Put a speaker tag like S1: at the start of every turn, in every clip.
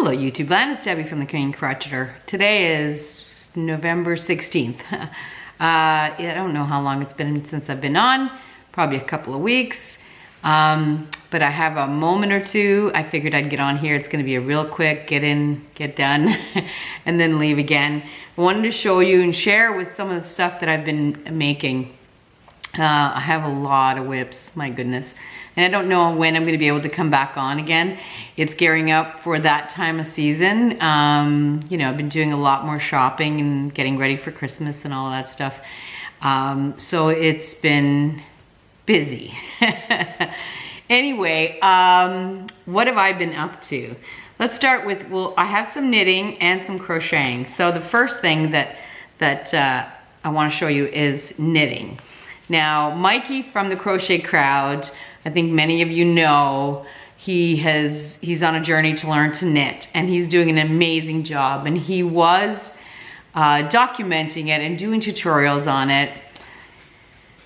S1: Hello YouTube land, it's Debbie from the Crocheter. Today is November 16th. I don't know how long it's been since I've been on, probably a couple of weeks. But I have a moment or two. I figured I'd get on here. It's gonna be a real quick, get in, get done, and then leave again. I wanted to show you and share with some of the stuff that I've been making. I have a lot of whips, my goodness. And I don't know when I'm gonna be able to come back on again. It's gearing up for that time of season. You know, I've been doing a lot more shopping and getting ready for Christmas and all of that stuff. So it's been busy. Anyway, what have I been up to? Let's start with, well, I have some knitting and some crocheting. So the first thing that I wanna show you is knitting. Now, Mikey from the Crochet Crowd, I think many of you know, he's on a journey to learn to knit, and he's doing an amazing job, and he was documenting it and doing tutorials on it.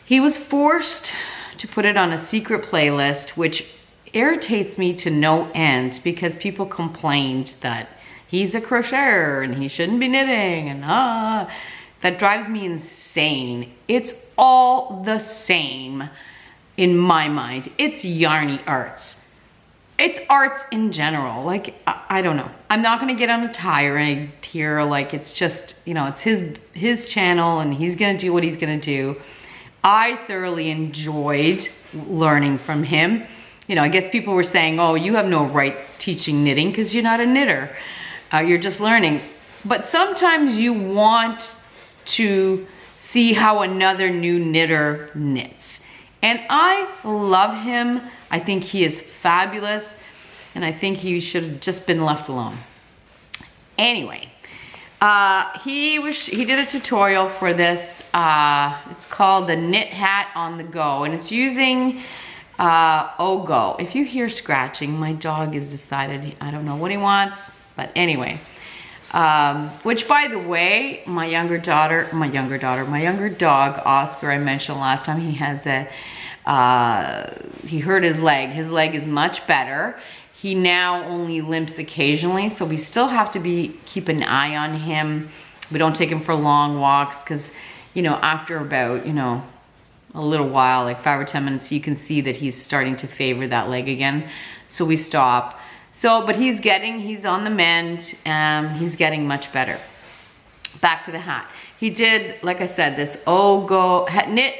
S1: He was forced to put it on a secret playlist, which irritates me to no end because people complained that he's a crocheter and he shouldn't be knitting, and that drives me insane. It's all the same. In my mind, it's yarny arts. It's arts in general. Like, I don't know. I'm not gonna get on a tirade here. Like, it's just, you know, it's his channel and he's gonna do what he's gonna do. I thoroughly enjoyed learning from him. You know, I guess people were saying, oh, you have no right teaching knitting because you're not a knitter. You're just learning. But sometimes you want to see how another new knitter knits. And I love him. I think he is fabulous. And I think he should have just been left alone. Anyway, he did a tutorial for this. It's called the Knit Hat on the Go. And it's using Ogo. If you hear scratching, my dog has decided, I don't know what he wants. But anyway, which by the way, my younger dog, Oscar, I mentioned last time, he has he hurt his leg. His leg is much better. He now only limps occasionally, so we still have to keep an eye on him. We don't take him for long walks because, you know, after about, you know, a little while, like 5 or 10 minutes, you can see that he's starting to favor that leg again. So we stop. So, but he's on the mend, he's getting much better. Back to the hat. He did, like I said, this knit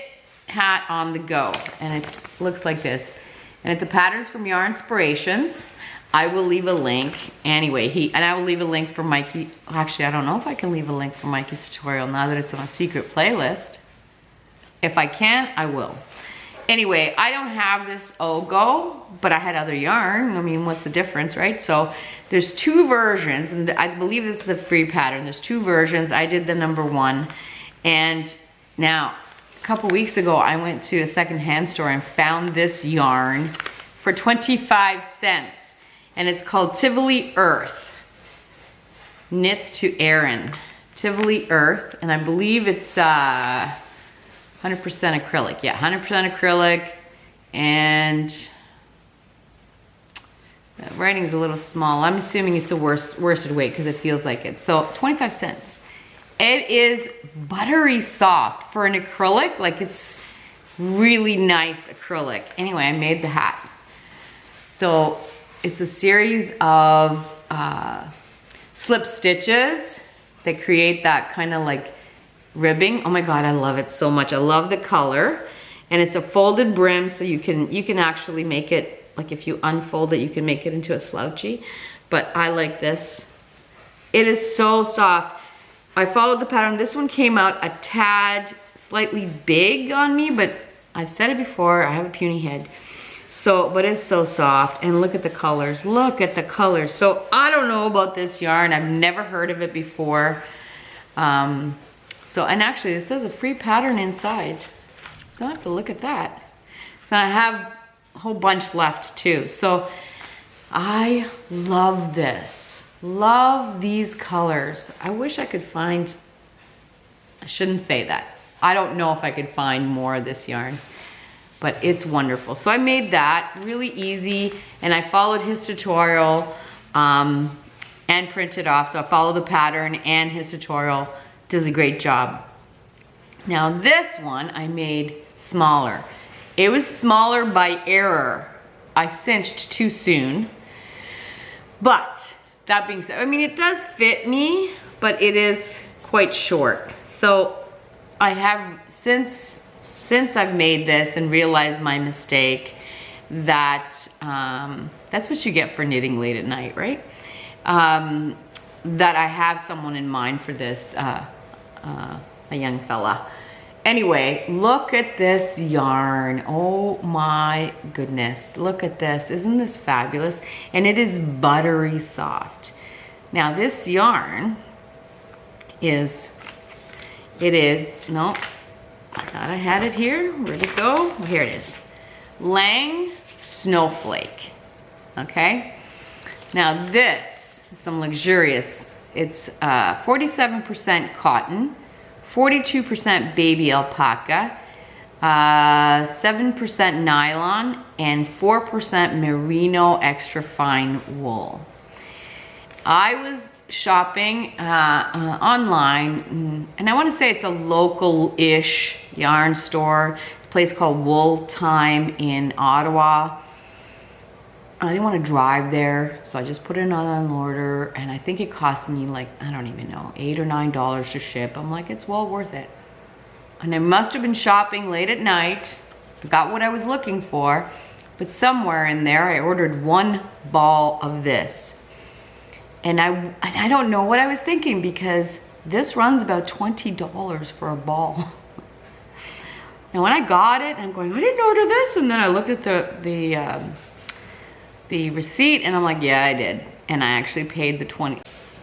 S1: hat on the go, and it looks like this. And the pattern's from Yarn Inspirations. I will leave a link. Anyway, and I will leave a link for Mikey. Actually, I don't know if I can leave a link for Mikey's tutorial now that it's on a secret playlist. If I can, I will. Anyway, I don't have this Ogo, but I had other yarn. I mean, what's the difference, right? So there's 2 versions, and I believe this is a free pattern. There's 2 versions. I did the #1. And now, a couple weeks ago, I went to a secondhand store and found this yarn for 25 cents. And it's called Tivoli Earth. Knits to Erin. Tivoli Earth, and I believe it's 100% acrylic. Yeah, 100% acrylic, and the writing's a little small. I'm assuming it's a worsted weight because it feels like it. So 25 cents. It is buttery soft for an acrylic. Like, it's really nice acrylic. Anyway, I made the hat. So it's a series of slip stitches that create that kind of like ribbing. Oh my God, I love it so much. I love the color. And it's a folded brim, so you can actually make it, like if you unfold it, you can make it into a slouchy. But I like this. It is so soft. I followed the pattern. This one came out a tad slightly big on me, but I've said it before, I have a puny head. So, but it's so soft, and look at the colors. Look at the colors. So I don't know about this yarn. I've never heard of it before. So, and actually it says a free pattern inside. So I have to look at that. So I have a whole bunch left too. So I love this. Love these colors. I wish I could find, I shouldn't say that. I don't know if I could find more of this yarn, but it's wonderful. So I made that really easy, and I followed his tutorial. and print it off. So I follow the pattern, and his tutorial does a great job. Now this one I made smaller. It was smaller by error. I cinched too soon. But that being said, I mean, it does fit me, but it is quite short. So I have, since I've made this and realized my mistake, that that's what you get for knitting late at night, right? That I have someone in mind for this, a young fella. Anyway, look at this yarn. Oh my goodness, look at this. Isn't this fabulous? And it is buttery soft. Now this yarn is, no, I thought I had it here. Where'd it go? Oh, here it is. Lang Snowflake, okay? Now this is some luxurious, it's 47% cotton, 42% baby alpaca, 7% nylon, and 4% merino extra fine wool. I was shopping online, and I want to say it's a local-ish yarn store, a place called Wool Time in Ottawa. I didn't want to drive there, so I just put it on an order, and I think it cost me like, I don't even know, $8 or $9 to ship. I'm like, it's well worth it. And I must have been shopping late at night, got what I was looking for, but somewhere in there I ordered one ball of this. And I don't know what I was thinking, because this runs about $20 for a ball. And when I got it, I'm going, I didn't order this, and then I looked at the receipt, and I'm like, yeah, I did. And I actually paid the $20.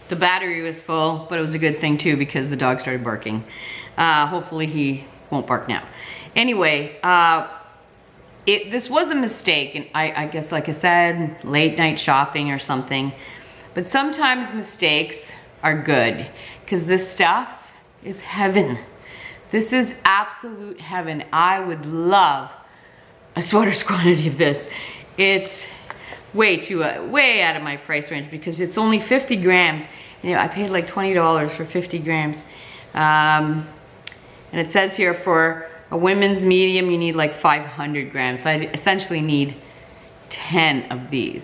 S1: The battery was full, but it was a good thing too, because the dog started barking. Hopefully he won't bark now. Anyway, this was a mistake, and I guess, like I said, late night shopping or something. But sometimes mistakes are good, because this stuff is heaven. This is absolute heaven. I would love a sweater's quantity of this. It's way out of my price range, because it's only 50 grams. You know, I paid like $20 for 50 grams. And it says here for a women's medium, you need like 500 grams. So I essentially need 10 of these.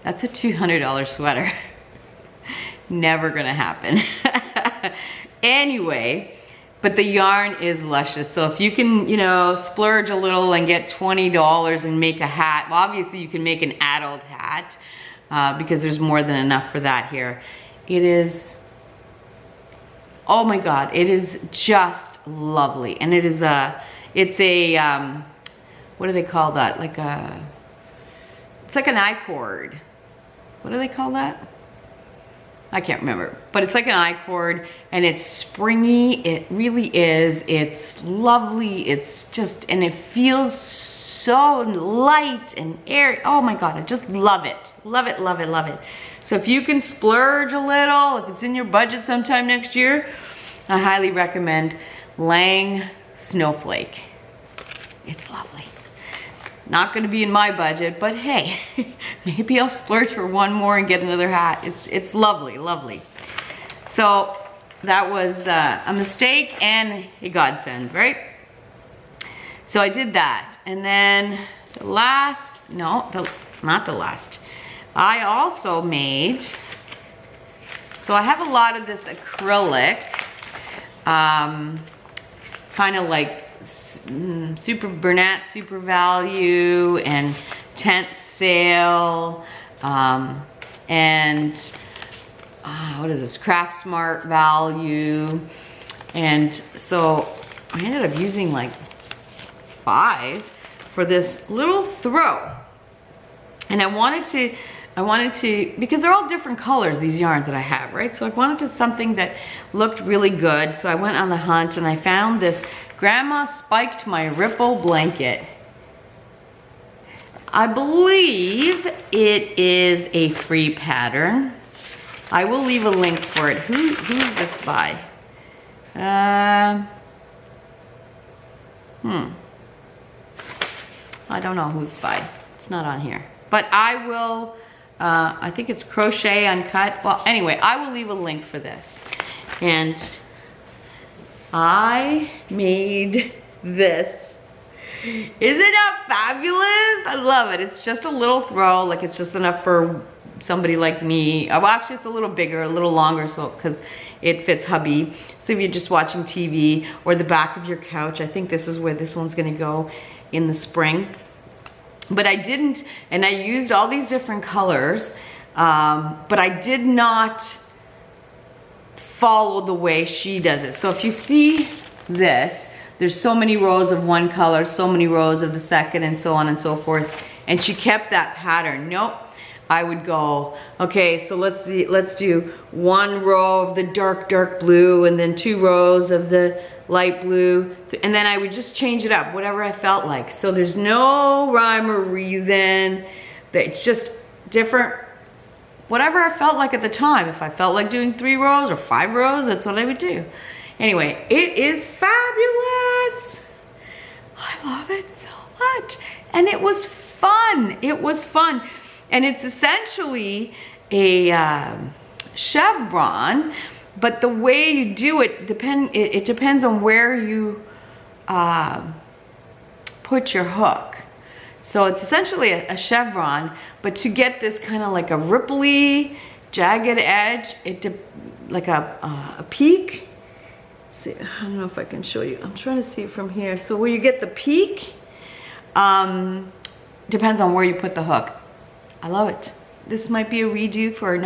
S1: That's a $200 sweater. Never gonna happen. Anyway, but the yarn is luscious. So if you can, you know, splurge a little and get $20 and make a hat, well, obviously you can make an adult hat, because there's more than enough for that here. It is, oh my God, it is just lovely. And it is it's a, what do they call that? It's like an I-cord. What do they call that? I can't remember, but it's like an I-cord, and it's springy. It really is. It's lovely. It's just, and it feels so light and airy. Oh my God, I just love it. Love it, love it, love it. So if you can splurge a little, if it's in your budget sometime next year, I highly recommend Lang Snowflake. It's lovely. Not gonna be in my budget, but hey, maybe I'll splurge for one more and get another hat. It's lovely, lovely. So that was a mistake and a godsend, right? So I did that. And then the last, not the last. I also made, so I have a lot of this acrylic, kind of like Super Bernat Super Value and Tent Sale, and what is this, Craft Smart Value. And so I ended up using like 5 for this little throw. And I wanted to, because they're all different colors, these yarns that I have, right? So I wanted to something that looked really good. So I went on the hunt and I found this Grandma Spiked My Ripple blanket. I believe it is a free pattern. I will leave a link for it. Who's this by? I don't know who it's by. It's not on here. But I will I think it's Crochet Uncut. Well, anyway, I will leave a link for this. And I made this. Isn't that fabulous? I love it. It's just a little throw, like it's just enough for somebody like me. Well, actually it's a little bigger, a little longer, so because it fits hubby. So if you're just watching TV or the back of your couch, I think this is where this one's gonna go in the spring. But I didn't, and I used all these different colors, but I did not follow the way she does it. So if you see this, there's so many rows of one color, so many rows of the second, and so on and so forth. And she kept that pattern. Nope. I would go, okay, so let's do one row of the dark blue, and then 2 rows of the light blue, and then I would just change it up, whatever I felt like. So there's no rhyme or reason. It's just different, whatever I felt like at the time. If I felt like doing 3 rows or 5 rows, that's what I would do. Anyway, it is fabulous. I love it so much. And it was fun. It was fun. And it's essentially a chevron, but the way you do it, it depends on where you put your hook. So it's essentially a chevron, but to get this kind of like a ripply, jagged edge, like a peak. See, I don't know if I can show you. I'm trying to see it from here. So where you get the peak, depends on where you put the hook. I love it. This might be a redo for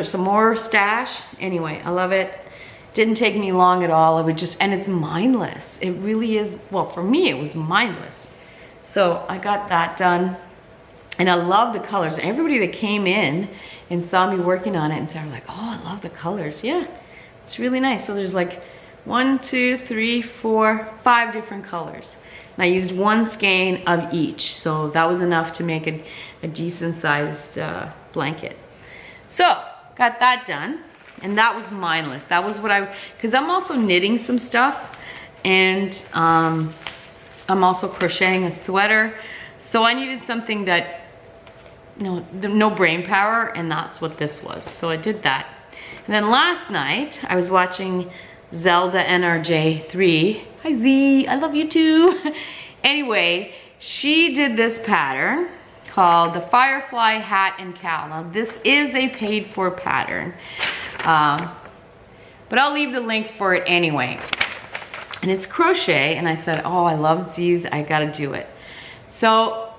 S1: some more stash. Anyway, I love it. Didn't take me long at all. It would just, and it's mindless. It really is, well, for me, it was mindless. So I got that done. And I love the colors. Everybody that came in and saw me working on it and said, like, oh, I love the colors. Yeah, it's really nice. So there's like 1, 2, 3, 4, 5 different colors. And I used 1 skein of each. So that was enough to make a decent sized blanket. So got that done. And that was mindless. That was what because I'm also knitting some stuff, and I'm also crocheting a sweater. So I needed something that, no brain power, and that's what this was. So I did that. And then last night, I was watching Zelda NRJ 3. Hi Z, I love you too. Anyway, she did this pattern called the Firefly Hat and Cowl. Now this is a paid for pattern. But I'll leave the link for it anyway. And it's crochet, and I said, oh, I love these, I gotta do it. So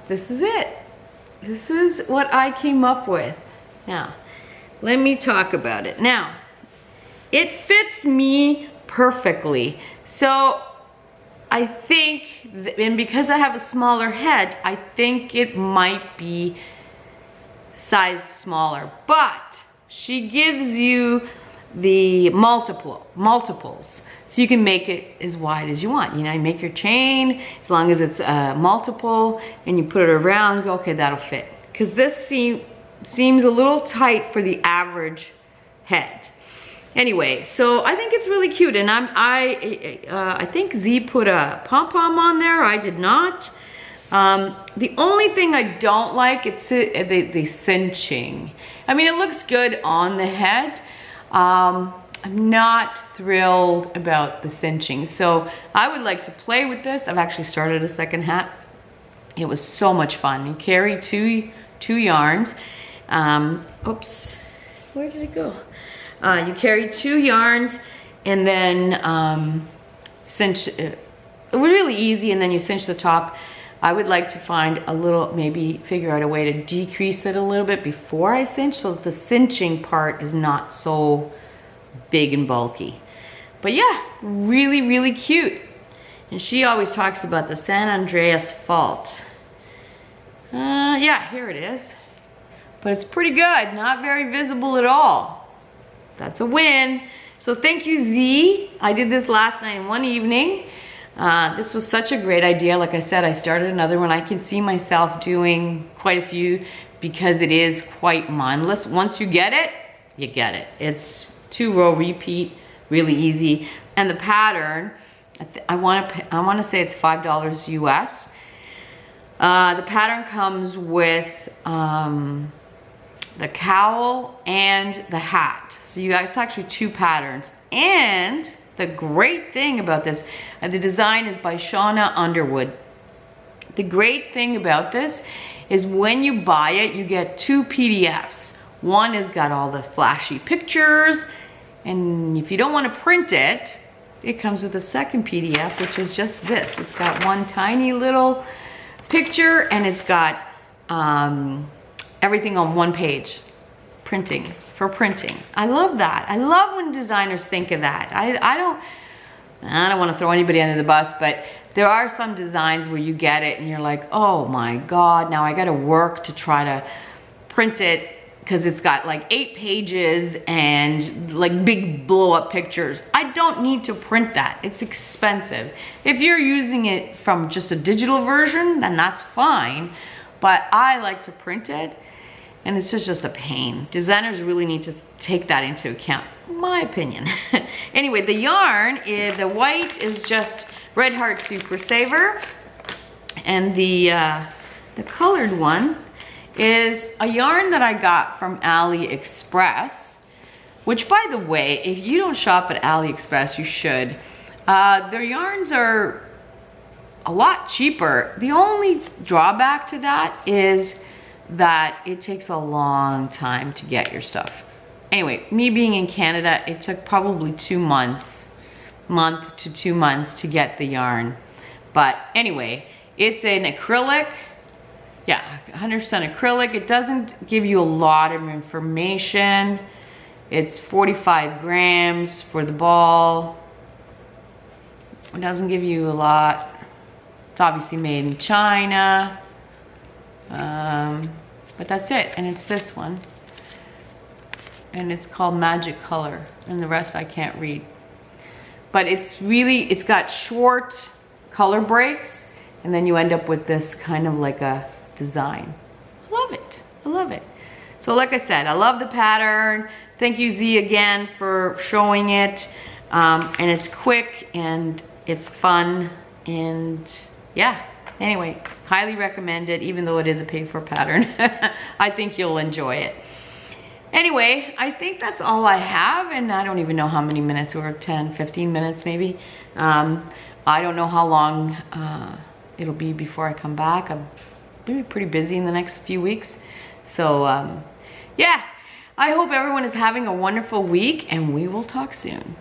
S1: this is it. This is what I came up with. Now, let me talk about it. Now, it fits me perfectly. So I think, and because I have a smaller head, I think it might be sized smaller, but she gives you the multiples. So you can make it as wide as you want. You make your chain, as long as it's multiple, and you put it around, go, okay, that'll fit. Because this seems a little tight for the average head. Anyway, so I think it's really cute, and I think Z put a pom-pom on there. I did not. The only thing I don't like, it's the cinching. I mean, it looks good on the head. I'm not thrilled about the cinching. So I would like to play with this. I've actually started a second hat. It was so much fun. You carry two yarns. Oops, where did it go? You carry 2 yarns, and then cinch. It was really easy, and then you cinch the top. I would like to find a little, maybe figure out a way to decrease it a little bit before I cinch, so that the cinching part is not so big and bulky. But yeah, really, really cute. And she always talks about the San Andreas fault. Yeah, here it is. But it's pretty good, not very visible at all. That's a win. So thank you, Z. I did this last night in one evening. This was such a great idea. Like I said, I started another one. I can see myself doing quite a few because it is quite mindless. Once you get it, you get it. It's 2-row repeat, really easy. And the pattern, I want to say it's $5 US. The pattern comes with the cowl and the hat. So you guys, it's actually 2 patterns. And the great thing about this, the design is by Shawna Underwood. The great thing about this is when you buy it, you get 2 PDFs. One has got all the flashy pictures, and if you don't want to print it, it comes with a second PDF, which is just this. It's got one tiny little picture, and it's got everything on one page. Printing, for printing. I love that. I love when designers think of that. I don't want to throw anybody under the bus, but there are some designs where you get it and you're like, oh my God, now I got to work to try to print it because it's got like 8 pages and like big blow up pictures. I don't need to print that. It's expensive. If you're using it from just a digital version, then that's fine. But I like to print it, and it's just a pain. Designers really need to take that into account, in my opinion. Anyway, the yarn, the white is just Red Heart Super Saver, and the colored one is a yarn that I got from AliExpress, which, by the way, if you don't shop at AliExpress, you should. Their yarns are a lot cheaper. The only drawback to that is that it takes a long time to get your stuff. Anyway, me being in Canada, it took probably 2 months, month to 2 months to get the yarn. But anyway, it's an acrylic, yeah, 100% acrylic. It doesn't give you a lot of information. It's 45 grams for the ball. It doesn't give you a lot. It's obviously made in China. But that's it, and it's this one, and it's called Magic Color, and the rest I can't read. But it's really, it's got short color breaks, and then you end up with this kind of like a design. I love it. I love it. So like I said, I love the pattern. Thank you, Z, again for showing it. And it's quick and it's fun, and yeah. Anyway, highly recommend it, even though it is a pay-for pattern. I think you'll enjoy it. Anyway, I think that's all I have, and I don't even know how many minutes, or 10, 15 minutes maybe. I don't know how long it'll be before I come back. I'm gonna be pretty busy in the next few weeks. So yeah, I hope everyone is having a wonderful week, and we will talk soon.